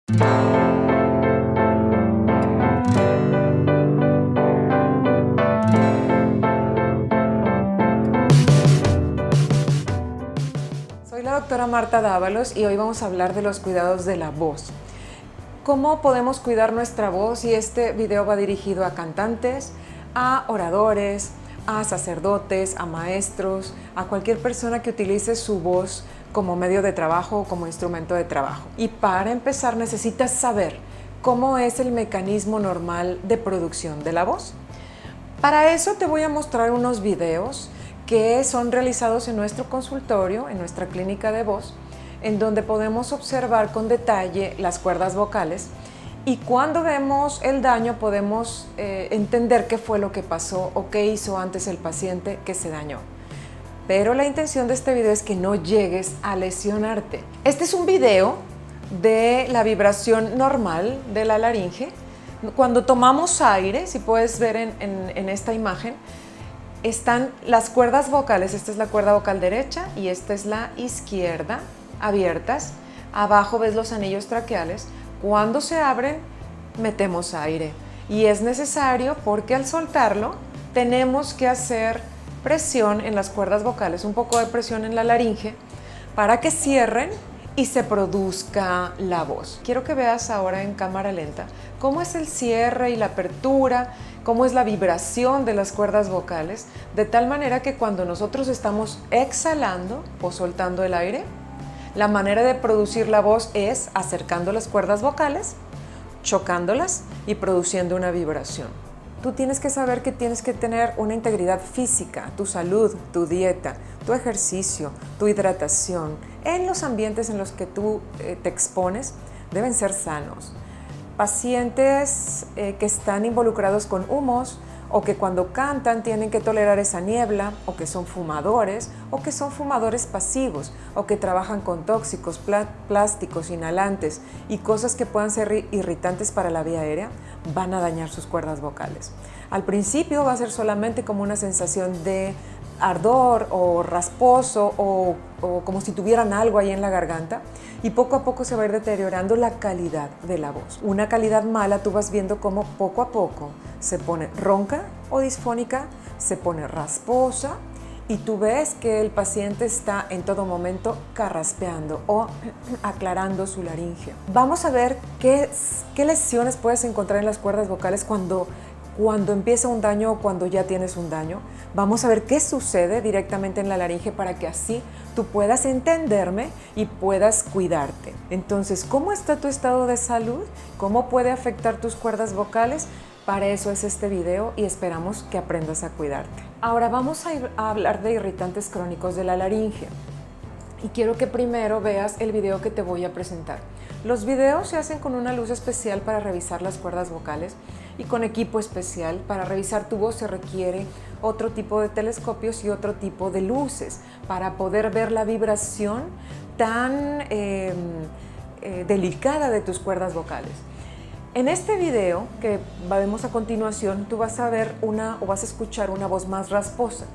Soy la doctora Marta Dávalos y hoy vamos a hablar de los cuidados de la voz. ¿Cómo podemos cuidar nuestra voz? Y este video va dirigido a cantantes, a oradores, a sacerdotes, a maestros, a cualquier persona que utilice su voz como medio de trabajo o como instrumento de trabajo. Y para empezar necesitas saber cómo es el mecanismo normal de producción de la voz. Para eso te voy a mostrar unos videos que son realizados en nuestro consultorio, en nuestra clínica de voz, en donde podemos observar con detalle las cuerdas vocales y cuando vemos el daño podemos entender qué fue lo que pasó o qué hizo antes el paciente que se dañó. Pero la intención de este video es que no llegues a lesionarte. Este es un video de la vibración normal de la laringe. Cuando tomamos aire, si puedes ver en esta imagen, están las cuerdas vocales. Esta es la cuerda vocal derecha y esta es la izquierda, abiertas. Abajo ves los anillos traqueales. Cuando se abren, metemos aire. Y es necesario porque al soltarlo, tenemos que hacer presión en las cuerdas vocales, un poco de presión en la laringe, para que cierren y se produzca la voz. Quiero que veas ahora en cámara lenta cómo es el cierre y la apertura, cómo es la vibración de las cuerdas vocales, de tal manera que cuando nosotros estamos exhalando o soltando el aire, la manera de producir la voz es acercando las cuerdas vocales, chocándolas y produciendo una vibración. Tú tienes que saber que tienes que tener una integridad física, tu salud, tu dieta, tu ejercicio, tu hidratación. En los ambientes en los que tú te expones deben ser sanos. Pacientes que están involucrados con humos o que cuando cantan tienen que tolerar esa niebla, o que son fumadores pasivos, o que trabajan con tóxicos, plásticos, inhalantes y cosas que puedan ser irritantes para la vía aérea, van a dañar sus cuerdas vocales. Al principio va a ser solamente como una sensación de ardor o rasposo o como si tuvieran algo ahí en la garganta, y poco a poco se va a ir deteriorando la calidad de la voz. Una calidad mala, tú vas viendo cómo poco a poco se pone ronca o disfónica, se pone rasposa y tú ves que el paciente está en todo momento carraspeando o aclarando su laringe. Vamos a ver qué lesiones puedes encontrar en las cuerdas vocales cuando empieza un daño o cuando ya tienes un daño. Vamos a ver qué sucede directamente en la laringe para que así tú puedas entenderme y puedas cuidarte. Entonces, ¿cómo está tu estado de salud? ¿Cómo puede afectar tus cuerdas vocales? Para eso es este video y esperamos que aprendas a cuidarte. Ahora vamos a hablar de irritantes crónicos de la laringe. Y quiero que primero veas el video que te voy a presentar. Los videos se hacen con una luz especial para revisar las cuerdas vocales y con equipo especial. Para revisar tu voz se requiere otro tipo de telescopios y otro tipo de luces para poder ver la vibración tan delicada de tus cuerdas vocales. En este video que vemos a continuación, tú vas a ver vas a escuchar una voz más rasposa,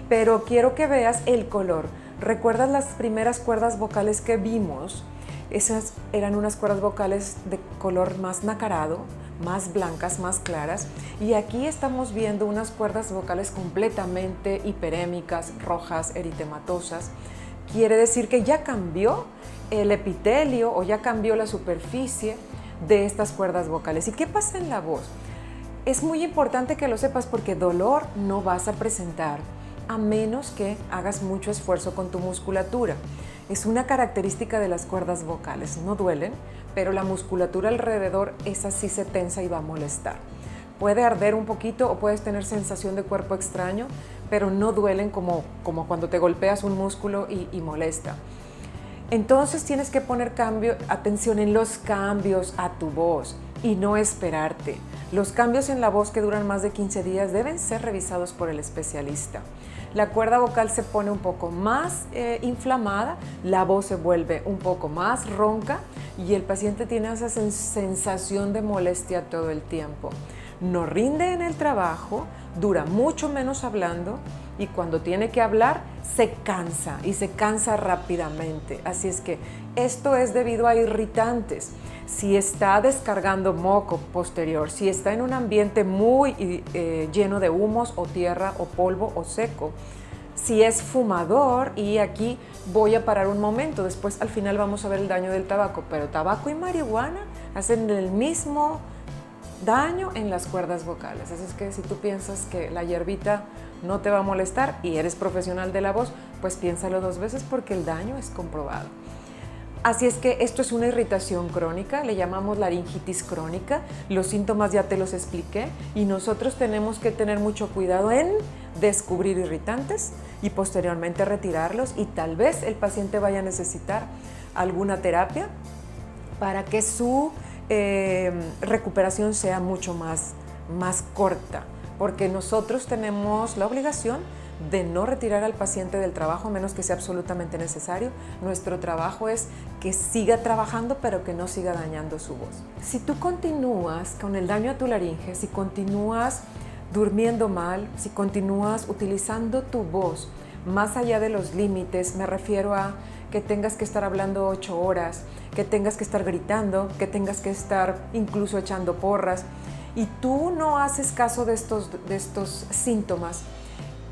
pero quiero que veas el color. ¿Recuerdas las primeras cuerdas vocales que vimos? Esas eran unas cuerdas vocales de color más nacarado, más blancas, más claras. Y aquí estamos viendo unas cuerdas vocales completamente hiperémicas, rojas, eritematosas. Quiere decir que ya cambió el epitelio o ya cambió la superficie de estas cuerdas vocales. ¿Y qué pasa en la voz? Es muy importante que lo sepas porque dolor no vas a presentar a menos que hagas mucho esfuerzo con tu musculatura. Es una característica de las cuerdas vocales, no duelen, pero la musculatura alrededor, esa sí se tensa y va a molestar. Puede arder un poquito o puedes tener sensación de cuerpo extraño, pero no duelen como cuando te golpeas un músculo y molesta. Entonces tienes que poner atención en los cambios a tu voz y no esperarte. Los cambios en la voz que duran más de 15 días deben ser revisados por el especialista. La cuerda vocal se pone un poco más inflamada, la voz se vuelve un poco más ronca y el paciente tiene esa sensación de molestia todo el tiempo. No rinde en el trabajo, dura mucho menos hablando y cuando tiene que hablar se cansa y se cansa rápidamente. Así es que esto es debido a irritantes. Si está descargando moco posterior, si está en un ambiente muy lleno de humos o tierra o polvo o seco, si es fumador, y aquí voy a parar un momento, después al final vamos a ver el daño del tabaco, pero tabaco y marihuana hacen el mismo daño en las cuerdas vocales. Así es que si tú piensas que la hierbita no te va a molestar y eres profesional de la voz, pues piénsalo 2 veces porque el daño es comprobado. Así es que esto es una irritación crónica, le llamamos laringitis crónica. Los síntomas ya te los expliqué y nosotros tenemos que tener mucho cuidado en descubrir irritantes y posteriormente retirarlos, y tal vez el paciente vaya a necesitar alguna terapia para que su recuperación sea mucho más corta, porque nosotros tenemos la obligación de no retirar al paciente del trabajo a menos que sea absolutamente necesario. Nuestro trabajo es que siga trabajando, pero que no siga dañando su voz. Si tú continúas con el daño a tu laringe, si continúas durmiendo mal, si continúas utilizando tu voz más allá de los límites, me refiero a que tengas que estar hablando 8 horas, que tengas que estar gritando, que tengas que estar incluso echando porras, y tú no haces caso de estos síntomas,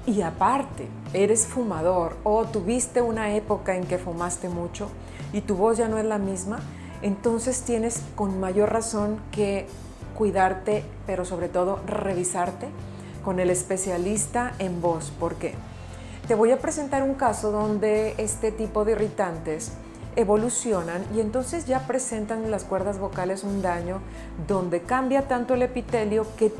y aparte eres fumador o tuviste una época en que fumaste mucho y tu voz ya no es la misma, entonces tienes con mayor razón que cuidarte, pero sobre todo revisarte con el especialista en voz. ¿Por qué? Te voy a presentar un caso donde este tipo de irritantes evolucionan y entonces ya presentan en las cuerdas vocales un daño donde cambia tanto el epitelio que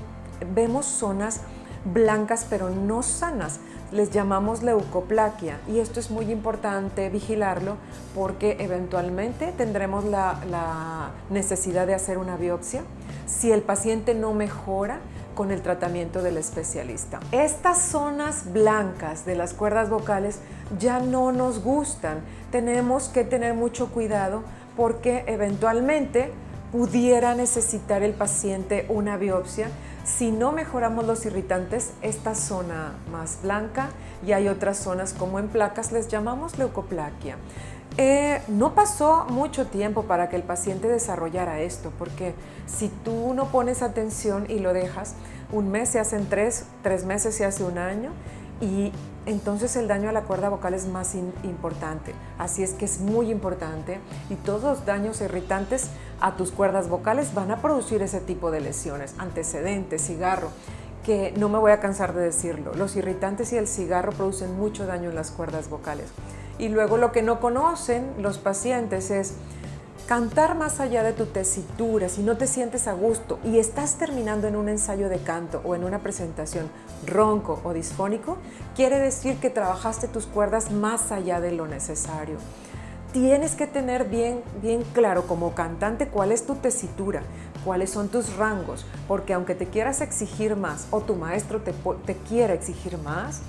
vemos zonas blancas pero no sanas. Les llamamos leucoplaquia, y esto es muy importante vigilarlo porque eventualmente tendremos la necesidad de hacer una biopsia si el paciente no mejora con el tratamiento del especialista. Estas zonas blancas de las cuerdas vocales ya no nos gustan. Tenemos que tener mucho cuidado porque eventualmente pudiera necesitar el paciente una biopsia si no mejoramos los irritantes. Esta zona más blanca, y hay otras zonas como en placas, les llamamos leucoplaquia. No pasó mucho tiempo para que el paciente desarrollara esto, porque si tú no pones atención y lo dejas, 1 mes se hacen 3 meses se hace 1 año, y entonces el daño a la cuerda vocal es más importante. Así es que es muy importante, y todos los daños irritantes a tus cuerdas vocales van a producir ese tipo de lesiones. Antecedentes, cigarro, que no me voy a cansar de decirlo, los irritantes y el cigarro producen mucho daño en las cuerdas vocales. Y luego lo que no conocen los pacientes es cantar más allá de tu tesitura. Si no te sientes a gusto y estás terminando en un ensayo de canto o en una presentación ronco o disfónico, quiere decir que trabajaste tus cuerdas más allá de lo necesario. Tienes que tener bien claro como cantante cuál es tu tesitura, cuáles son tus rangos, porque aunque te quieras exigir más o tu maestro te quiera exigir más,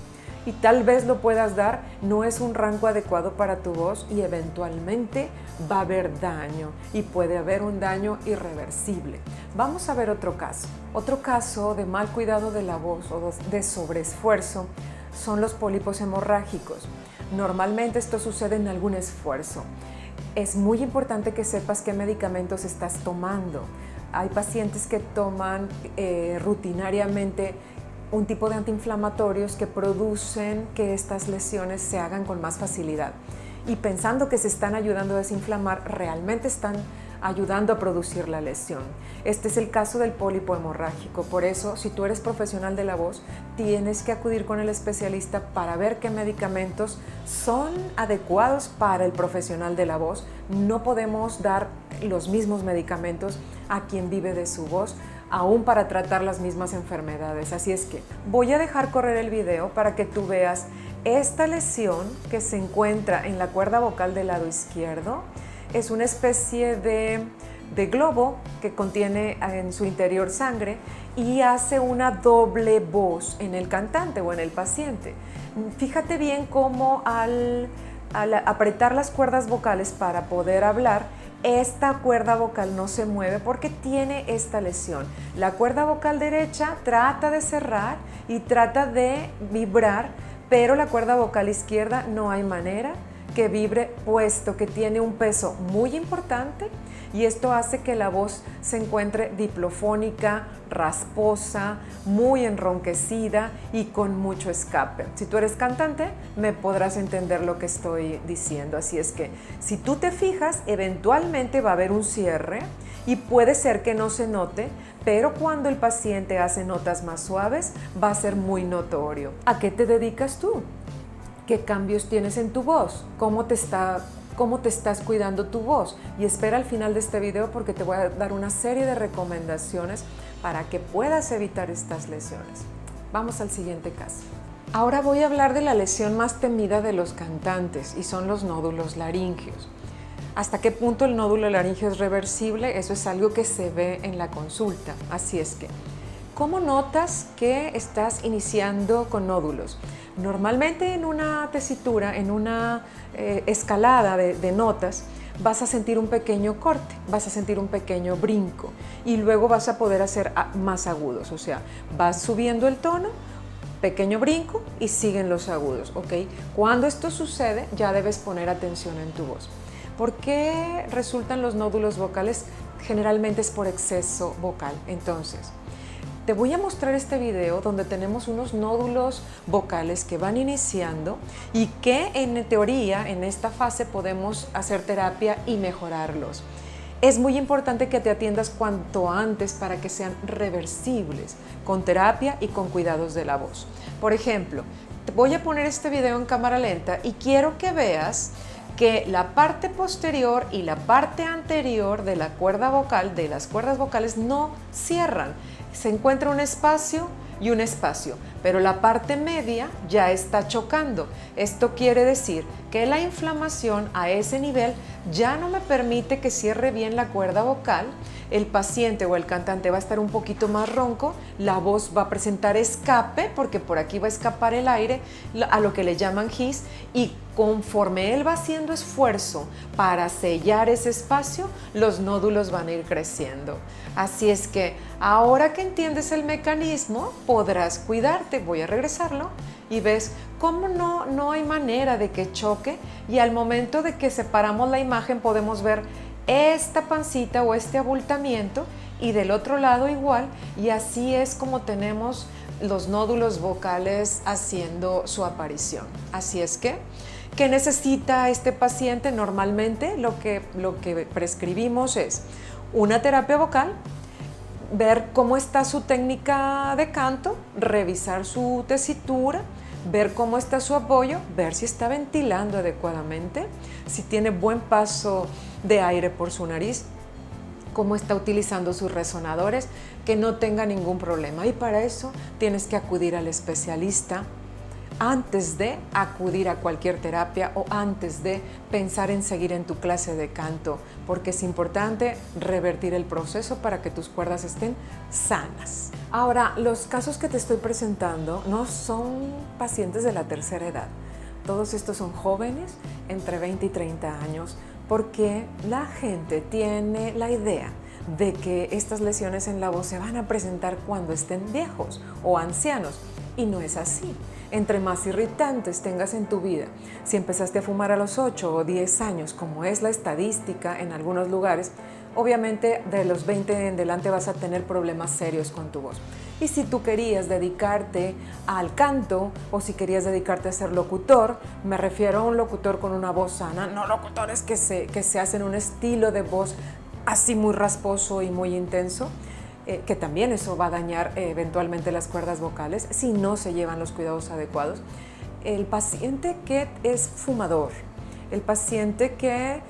y tal vez lo puedas dar, no es un rango adecuado para tu voz y eventualmente va a haber daño, y puede haber un daño irreversible. Vamos a ver otro caso de mal cuidado de la voz o de sobreesfuerzo. Son los pólipos hemorrágicos. Normalmente esto sucede en algún esfuerzo. Es muy importante que sepas qué medicamentos estás tomando. Hay pacientes que toman rutinariamente un tipo de antiinflamatorios que producen que estas lesiones se hagan con más facilidad. Y pensando que se están ayudando a desinflamar, realmente están ayudando a producir la lesión. Este es el caso del pólipo hemorrágico. Por eso, si tú eres profesional de la voz, tienes que acudir con el especialista para ver qué medicamentos son adecuados para el profesional de la voz. No podemos dar los mismos medicamentos a quien vive de su voz, aún para tratar las mismas enfermedades. Así es que voy a dejar correr el video para que tú veas esta lesión que se encuentra en la cuerda vocal del lado izquierdo. Es una especie de globo que contiene en su interior sangre y hace una doble voz en el cantante o en el paciente. Fíjate bien cómo al apretar las cuerdas vocales para poder hablar, esta cuerda vocal no se mueve porque tiene esta lesión. La cuerda vocal derecha trata de cerrar y trata de vibrar pero la cuerda vocal izquierda no hay manera que vibre, puesto que tiene un peso muy importante y esto hace que la voz se encuentre diplofónica, rasposa, muy enronquecida y con mucho escape. Si tú eres cantante, me podrás entender lo que estoy diciendo. Así es que si tú te fijas, eventualmente va a haber un cierre y puede ser que no se note, pero cuando el paciente hace notas más suaves, va a ser muy notorio. ¿A qué te dedicas tú? ¿Qué cambios tienes en tu voz? ¿Cómo te estás cuidando tu voz? Y espera al final de este video porque te voy a dar una serie de recomendaciones para que puedas evitar estas lesiones. Vamos al siguiente caso. Ahora voy a hablar de la lesión más temida de los cantantes y son los nódulos laringeos. ¿Hasta qué punto el nódulo laríngeo es reversible? Eso es algo que se ve en la consulta. Así es que, ¿cómo notas que estás iniciando con nódulos? Normalmente en una tesitura, en una escalada de notas, vas a sentir un pequeño corte, vas a sentir un pequeño brinco y luego vas a poder hacer más agudos. O sea, vas subiendo el tono, pequeño brinco y siguen los agudos, ¿ok? Cuando esto sucede, ya debes poner atención en tu voz. ¿Por qué resultan los nódulos vocales? Generalmente es por exceso vocal. Entonces, te voy a mostrar este video donde tenemos unos nódulos vocales que van iniciando y que en teoría en esta fase podemos hacer terapia y mejorarlos. Es muy importante que te atiendas cuanto antes para que sean reversibles, con terapia y con cuidados de la voz. Por ejemplo, te voy a poner este video en cámara lenta y quiero que veas que la parte posterior y la parte anterior de la cuerda vocal, de las cuerdas vocales, no cierran. Se encuentra un espacio y un espacio, pero la parte media ya está chocando. Esto quiere decir que la inflamación a ese nivel ya no me permite que cierre bien la cuerda vocal. El paciente o el cantante va a estar un poquito más ronco, la voz va a presentar escape porque por aquí va a escapar el aire, a lo que le llaman hiss, y conforme él va haciendo esfuerzo para sellar ese espacio, los nódulos van a ir creciendo. Así es que ahora que entiendes el mecanismo, podrás cuidarte. Voy a regresarlo y ves cómo no hay manera de que choque, y al momento de que separamos la imagen podemos ver esta pancita o este abultamiento y del otro lado igual, y así es como tenemos los nódulos vocales haciendo su aparición. Así es que, ¿qué necesita este paciente? Normalmente lo que prescribimos es una terapia vocal, ver cómo está su técnica de canto, revisar su tesitura, ver cómo está su apoyo, ver si está ventilando adecuadamente, si tiene buen paso de aire por su nariz, cómo está utilizando sus resonadores, que no tenga ningún problema. Y para eso tienes que acudir al especialista antes de acudir a cualquier terapia o antes de pensar en seguir en tu clase de canto, porque es importante revertir el proceso para que tus cuerdas estén sanas. Ahora, los casos que te estoy presentando no son pacientes de la tercera edad. Todos estos son jóvenes entre 20 y 30 años, porque la gente tiene la idea de que estas lesiones en la voz se van a presentar cuando estén viejos o ancianos, y no es así. Entre más irritantes tengas en tu vida, si empezaste a fumar a los 8 o 10 años, como es la estadística en algunos lugares, obviamente de los 20 en adelante vas a tener problemas serios con tu voz. Y si tú querías dedicarte al canto o si querías dedicarte a ser locutor, me refiero a un locutor con una voz sana, no locutores que se hacen un estilo de voz así muy rasposo y muy intenso, que también eso va a dañar eventualmente las cuerdas vocales si no se llevan los cuidados adecuados. El paciente que es fumador, el paciente que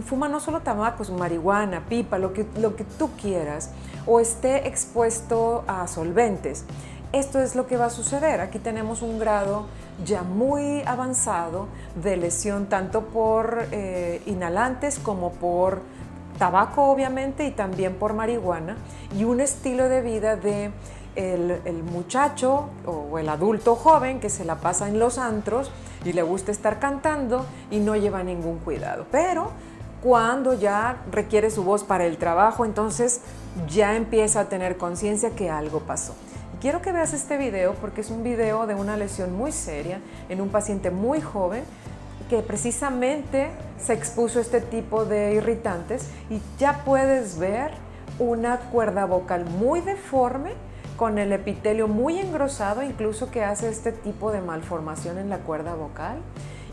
fuma no solo tabacos, marihuana, pipa, lo que tú quieras, o esté expuesto a solventes, esto es lo que va a suceder. Aquí tenemos un grado ya muy avanzado de lesión, tanto por inhalantes como por tabaco, obviamente, y también por marihuana, y un estilo de vida de el muchacho o el adulto joven que se la pasa en los antros y le gusta estar cantando y no lleva ningún cuidado. Pero cuando ya requiere su voz para el trabajo, entonces ya empieza a tener conciencia que algo pasó. Quiero que veas este video porque es un video de una lesión muy seria en un paciente muy joven que precisamente se expuso a este tipo de irritantes y ya puedes ver una cuerda vocal muy deforme con el epitelio muy engrosado, incluso que hace este tipo de malformación en la cuerda vocal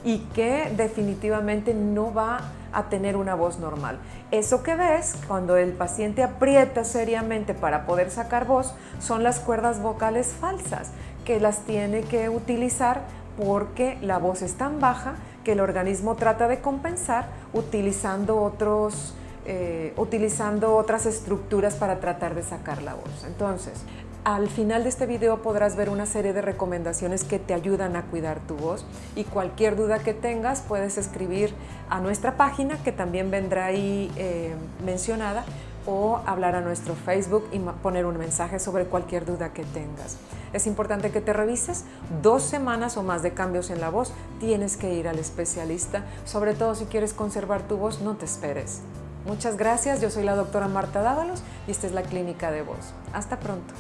y que definitivamente no va a tener una voz normal. Eso que ves cuando el paciente aprieta seriamente para poder sacar voz son las cuerdas vocales falsas que las tiene que utilizar porque la voz es tan baja que el organismo trata de compensar utilizando otras estructuras para tratar de sacar la voz. Entonces, al final de este video podrás ver una serie de recomendaciones que te ayudan a cuidar tu voz y cualquier duda que tengas puedes escribir a nuestra página que también vendrá ahí mencionada o hablar a nuestro Facebook y poner un mensaje sobre cualquier duda que tengas. Es importante que te revises 2 semanas o más de cambios en la voz, tienes que ir al especialista, sobre todo si quieres conservar tu voz, no te esperes. Muchas gracias, yo soy la doctora Marta Dávalos y esta es la Clínica de Voz. Hasta pronto.